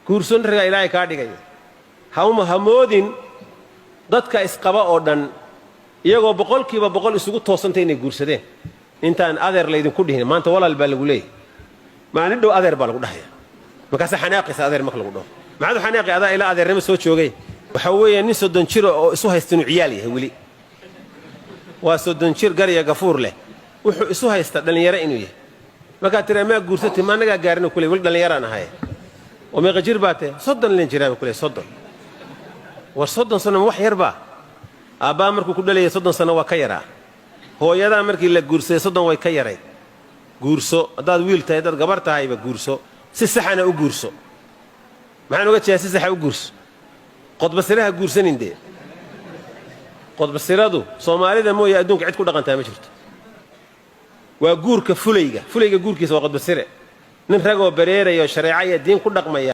guurson raga ilaahay ka dhigay hawma hamoodin dadka isqaba oo dhan iyagoo boqolkiiba boqol isugu toosantay inay guursadeen intaan adeer la idin ku dhihin maanta walaal baa lagu leeyahay maalin dhow adeer baa lagu dhaxaya markaas xanaaqaysa adeer marka lagu dhaho maxaad xanaaqi adaa ila adeernimo soo joogay waxa weeye nin 30 jir oo isu haysta inuu ciyaal yahay wali waa 30 jir gariya gafuur leh wuxuu isu haysta dhalinyaro inuu yahay marka tira ma guursatay ma naga gaarin kulay wal dhalinyaro aan ahay oo meeqa jir baatay 30 leen jiraan kulay 30 war 30 sano wax yar baa aabaa markuu ku dhalay 30 sano waa ka yaraa hooyada markii la guursay 30 way ka yaray guurso hadaad wiil tahay dad gabar tahayba guurso si saxana u guurso maxaan uga jeeyaa si sax u guurso qodbasiraha guursaninde qodbasiradu Soomaalida mooyee adduunka cid ku dhaqantaa ma jirto waa guurka fulayga guurkiisa waa qodbasire nin ragoo bareerayo shariico iyo diin ku dhaqmaya